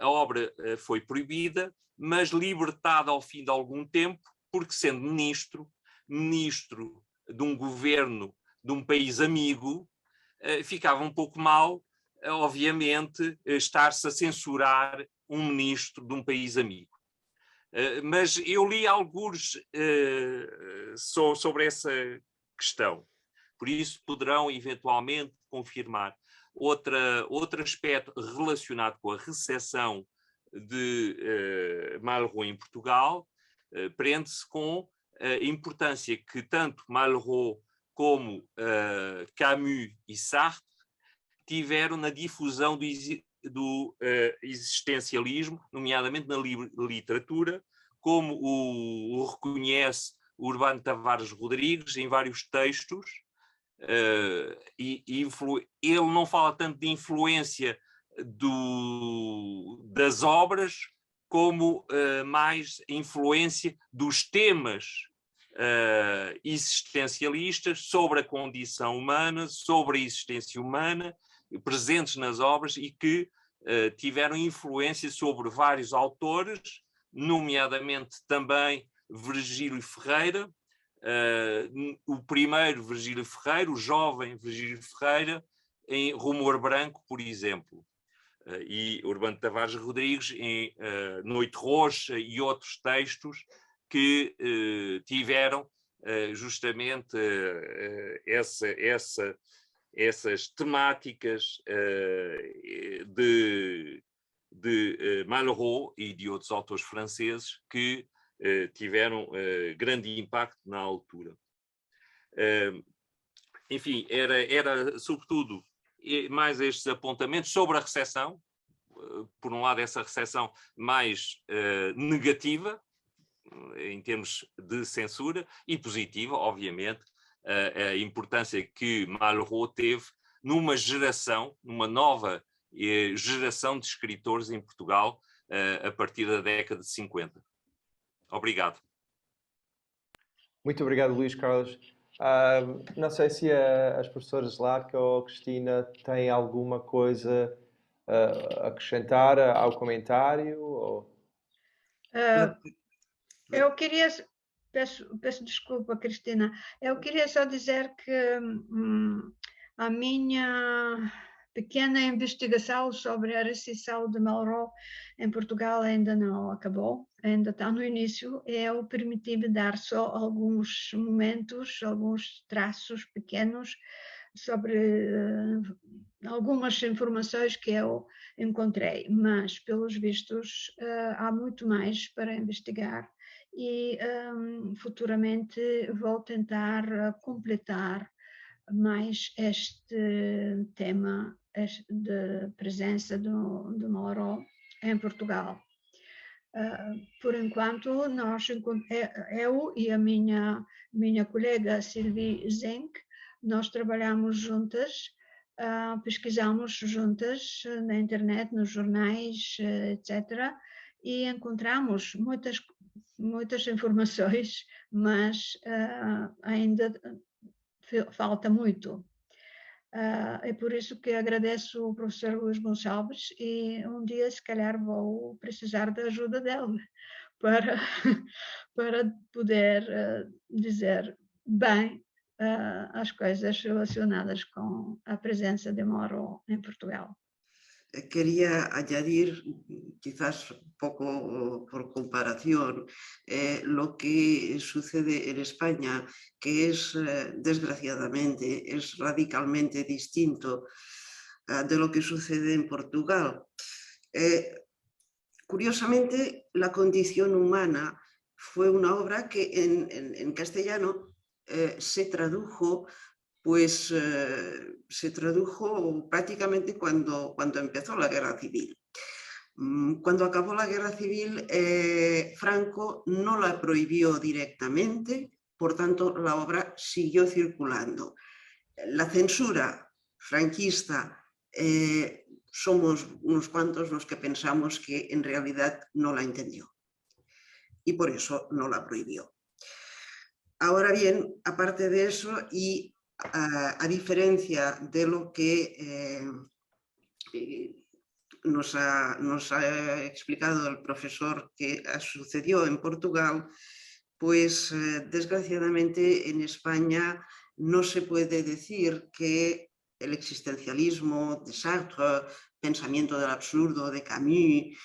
a obra foi proibida, mas libertada ao fim de algum tempo, porque sendo ministro de um governo de um país amigo, ficava um pouco mal, obviamente, estar-se a censurar um ministro de um país amigo. Mas eu li alguns sobre essa questão, por isso poderão eventualmente confirmar. Outro aspecto relacionado com a recepção de Malraux em Portugal prende-se com a importância que tanto Malraux como Camus e Sartre tiveram na difusão do existencialismo, nomeadamente na literatura, como o reconhece Urbano Tavares Rodrigues em vários textos. Ele não fala tanto de influência das obras, como mais influência dos temas existencialistas sobre a condição humana, sobre a existência humana, presentes nas obras e que tiveram influência sobre vários autores, nomeadamente também Virgílio Ferreira, o primeiro Virgílio Ferreira, o jovem Virgílio Ferreira, em Rumor Branco, por exemplo. E Urbano Tavares Rodrigues em Noite Roxa e outros textos que tiveram justamente essas temáticas de Malraux e de outros autores franceses que tiveram grande impacto na altura. Enfim, era sobretudo mais estes apontamentos sobre a recepção, por um lado essa recepção mais negativa, em termos de censura, e positiva, obviamente, a importância que Malraux teve numa geração, numa nova geração de escritores em Portugal a partir da década de 50. Obrigado. Muito obrigado, Luís Carlos. Não sei se as professoras Zlatka ou Cristina têm alguma coisa a acrescentar ao comentário? Ou... Eu queria... Peço desculpa, Cristina. Eu queria só dizer que a minha pequena investigação sobre a recepção de Malraux em Portugal ainda não acabou, ainda está no início. Eu permiti-me dar só alguns momentos, alguns traços pequenos sobre algumas informações que eu encontrei, mas, pelos vistos, há muito mais para investigar e futuramente vou tentar completar mais este tema de presença do Malraux em Portugal. Por enquanto, eu e a minha colega Sylvie Zenk, nós trabalhamos juntas, pesquisamos juntas na internet, nos jornais, etc., e encontramos muitas informações, mas ainda falta muito. É por isso que agradeço o professor Luís Gonçalves e um dia, se calhar, vou precisar da ajuda dele para poder dizer bem as coisas relacionadas com a presença de Malraux em Portugal. Quería añadir, quizás un poco por comparación, lo que sucede en España, que es, desgraciadamente, es radicalmente distinto de lo que sucede en Portugal. Curiosamente, La condición humana fue una obra que en castellano se tradujo prácticamente cuando empezó la Guerra Civil. Cuando acabó la Guerra Civil, Franco no la prohibió directamente, por tanto la obra siguió circulando. La censura franquista, somos unos cuantos los que pensamos que en realidad no la entendió y por eso no la prohibió. Ahora bien, aparte de eso, y a diferencia de lo que nos ha explicado el profesor que sucedió en Portugal, pues desgraciadamente en España no se puede decir que el existencialismo de Sartre, pensamiento del absurdo de Camus,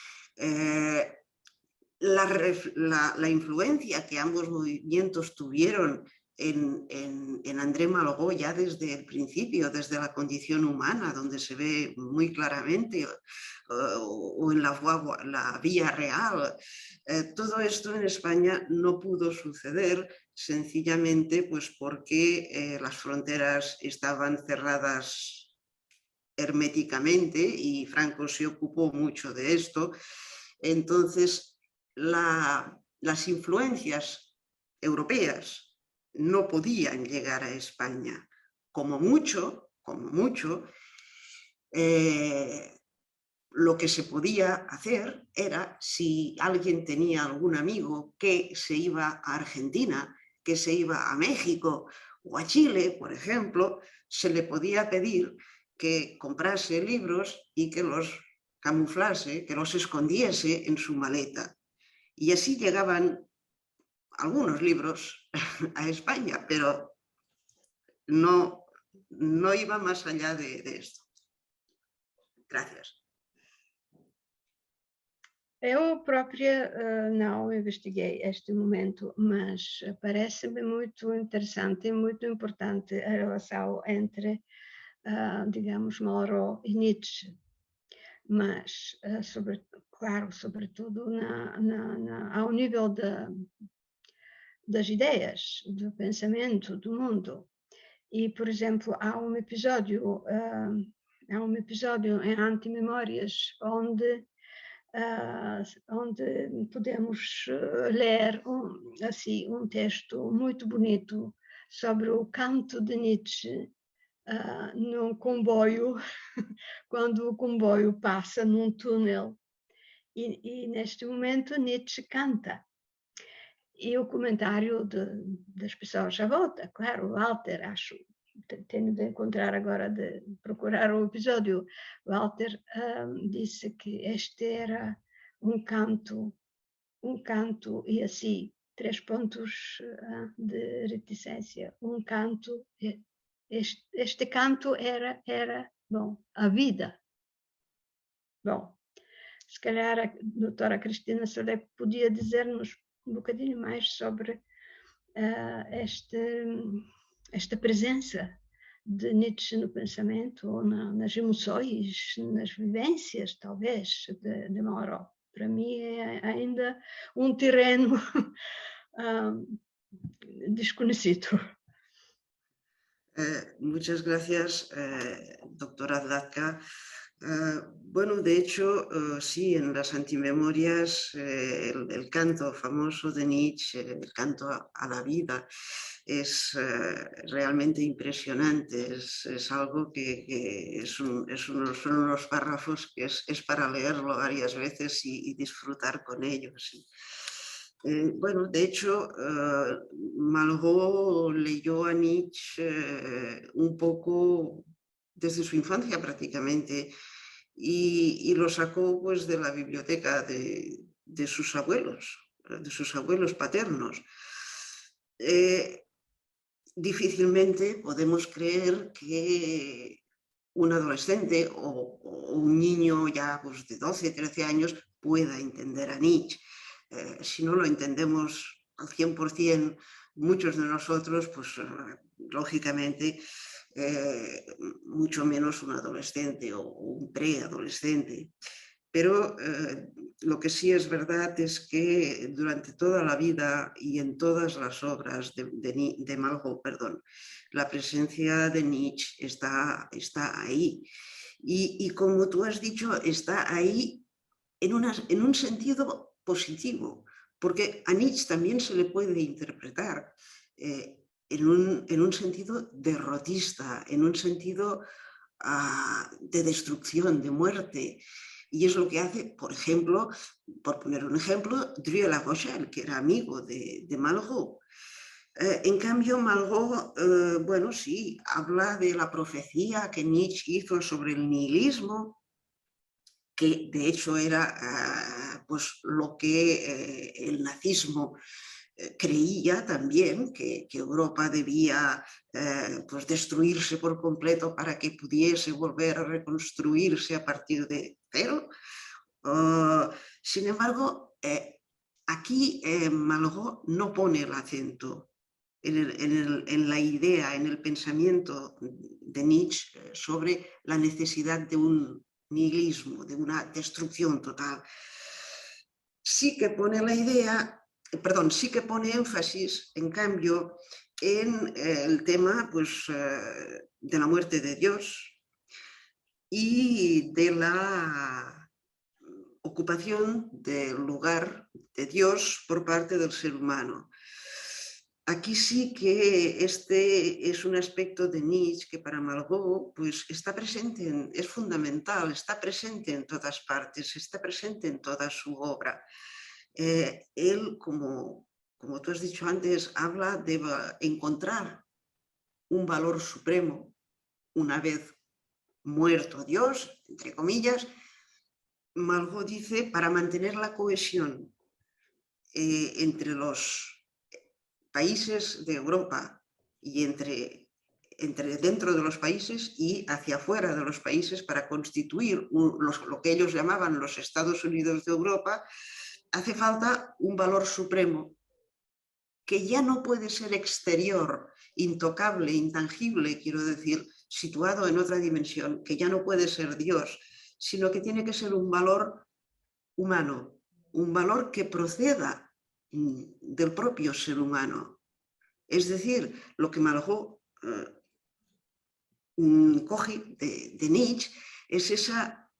la influencia que ambos movimientos tuvieron en André Malraux ya desde el principio, desde La condición humana, donde se ve muy claramente, o en la Vía Real. Todo esto en España no pudo suceder sencillamente pues porque las fronteras estaban cerradas herméticamente y Franco se ocupó mucho de esto. Entonces, las influencias europeas no podían llegar a España. Como mucho, lo que se podía hacer era, si alguien tenía algún amigo que se iba a Argentina, que se iba a México o a Chile, por ejemplo, se le podía pedir que comprase libros y que los camuflase, que los escondiese en su maleta. Y así llegaban algunos libros a España, pero no iba más allá de esto. Gracias. Eu própria não investiguei este momento, mas parece-me muito interessante e muito importante a relação entre, digamos, Malraux e Nietzsche. Mas, sobretudo ao nível das ideias, do pensamento, do mundo. E, por exemplo, há um episódio em Antimemórias onde onde podemos ler um texto muito bonito sobre o canto de Nietzsche num comboio, quando o comboio passa num túnel. E neste momento Nietzsche canta. E o comentário das pessoas à volta, claro, o Walter, acho, tenho de encontrar agora, de procurar o episódio, o Walter disse que este era um canto, e assim, 3 pontos de reticência, um canto, este canto era, bom, a vida. Bom, se calhar a doutora Cristina Solé podia dizer-nos um bocadinho mais sobre esta presença de Nietzsche no pensamento, ou nas emoções, nas vivências, talvez, de Mauro. Para mim é ainda um terreno desconhecido. Muchas gracias, doctora Zlatka. Bueno, de hecho, sí, en las antimemorias, el canto famoso de Nietzsche, el canto a la vida, es realmente impresionante. Es algo que son unos párrafos que es para leerlo varias veces y disfrutar con ellos. Bueno, de hecho, Malraux leyó a Nietzsche un poco desde su infancia prácticamente y lo sacó pues de la biblioteca de sus abuelos paternos. Difícilmente podemos creer que un adolescente o un niño ya pues, de 12, 13 años pueda entender a Nietzsche. Si no lo entendemos al 100%, muchos de nosotros, pues lógicamente, mucho menos un adolescente o un preadolescente. Pero lo que sí es verdad es que durante toda la vida y en todas las obras de Malraux, la presencia de Nietzsche está ahí. Y como tú has dicho, está ahí en un sentido positivo, porque a Nietzsche también se le puede interpretar en un sentido derrotista, en un sentido de destrucción, de muerte. Y es lo que hace, por ejemplo, por poner un ejemplo, Drieu-La Rochelle, que era amigo de Malraux. En cambio, Malraux, bueno, sí, habla de la profecía que Nietzsche hizo sobre el nihilismo, que de hecho era pues lo que el nazismo creía también, que Europa debía pues destruirse por completo para que pudiese volver a reconstruirse a partir de cero. Sin embargo, aquí Malraux no pone el acento en la idea, en el pensamiento de Nietzsche sobre la necesidad de un nihilismo, de una destrucción total. Sí que pone sí que pone énfasis, en cambio, en el tema pues, de la muerte de Dios y de la ocupación del lugar de Dios por parte del ser humano. Aquí sí que este es un aspecto de Nietzsche que para Malraux pues, está presente, es fundamental, está presente en todas partes, está presente en toda su obra. Él, como tú has dicho antes, habla de encontrar un valor supremo una vez muerto Dios, entre comillas. Malraux dice, para mantener la cohesión entre los países de Europa y dentro de los países y hacia afuera de los países para constituir lo que ellos llamaban los Estados Unidos de Europa, hace falta un valor supremo que ya no puede ser exterior, intocable, intangible, quiero decir, situado en otra dimensión, que ya no puede ser Dios, sino que tiene que ser un valor humano, un valor que proceda del propio ser humano. Es decir, lo que Malraux coge de Nietzsche es esa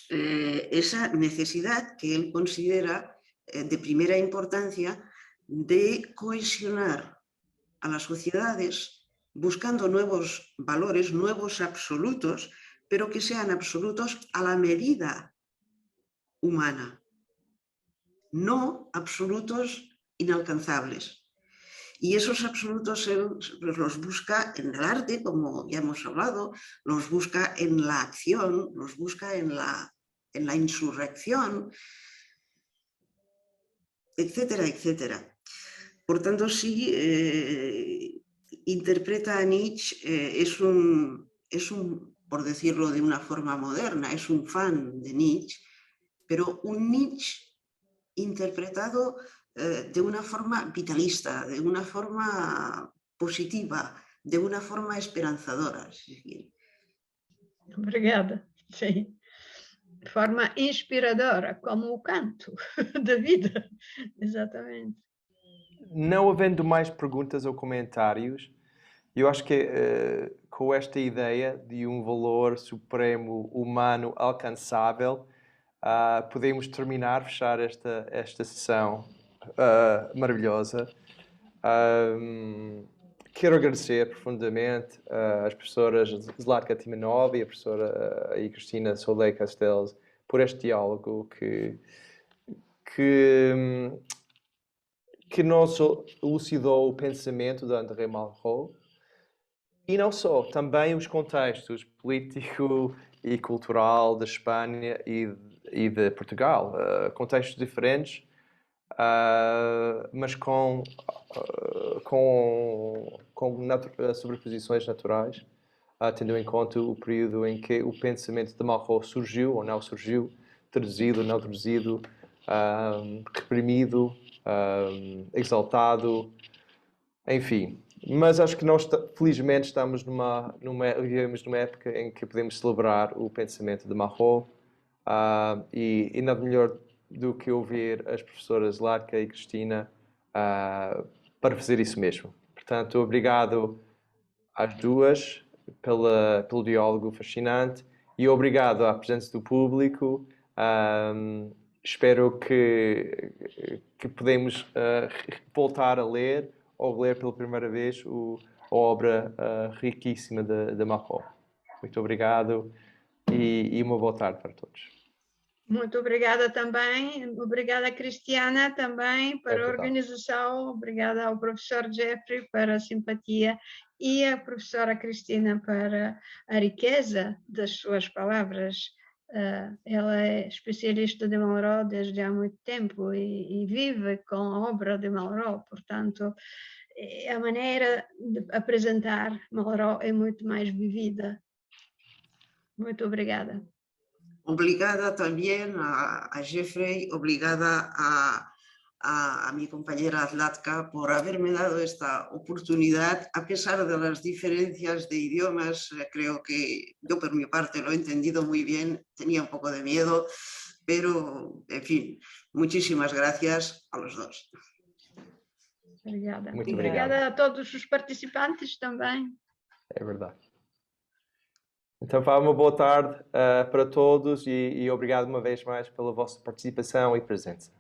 esa necesidad que él considera de primera importancia de cohesionar a las sociedades buscando nuevos valores, nuevos absolutos, pero que sean absolutos a la medida humana, no absolutos inalcanzables. Y esos absolutos él los busca en el arte, como ya hemos hablado, los busca en la acción, los busca en la insurrección, etcétera, etcétera. Por tanto, sí, interpreta a Nietzsche, por decirlo de una forma moderna, es un fan de Nietzsche, pero un Nietzsche interpretado de una forma vitalista, de una forma positiva, de una forma esperanzadora. Obrigada, sim. De forma inspiradora, como o canto da vida. Exatamente. Não havendo mais perguntas ou comentários, eu acho que com esta ideia de um valor supremo humano alcançável, podemos terminar, fechar esta sessão maravilhosa. Quero agradecer profundamente às professoras Zlatka Timanova e a professora e Cristina Solé Castells por este diálogo que nos elucidou o pensamento de André Malraux e não só, também os contextos político e cultural da Espanha e de Portugal, contextos diferentes, mas com sobreposições naturais, tendo em conta o período em que o pensamento de Malraux surgiu ou não surgiu, traduzido ou não traduzido, reprimido, exaltado, enfim. Mas acho que nós, felizmente, estamos vivemos numa época em que podemos celebrar o pensamento de Malraux e nada melhor do que ouvir as professoras Zlatka e Cristina para fazer isso mesmo. Portanto, obrigado às duas pelo diálogo fascinante e obrigado à presença do público. Espero que podemos voltar a ler ou ler pela primeira vez a obra riquíssima de Malraux. Muito obrigado e uma boa tarde para todos. Muito obrigada também, obrigada Cristiana também pela organização, obrigada ao professor Jeffrey para a simpatia e à professora Cristina para a riqueza das suas palavras. Ela é especialista de Malraux desde há muito tempo e vive com a obra de Malraux, portanto, a maneira de apresentar Malraux é muito mais vivida. Muito obrigada. Obligada también a Jeffrey, obligada a mi compañera Zlatka por haberme dado esta oportunidad, a pesar de las diferencias de idiomas. Creo que yo por mi parte lo he entendido muy bien, tenía un poco de miedo, pero en fin, muchísimas gracias a los dos. Obrigada. Muito obrigada a todos os participantes também. É verdade. Então, uma boa tarde para todos e obrigado uma vez mais pela vossa participação e presença.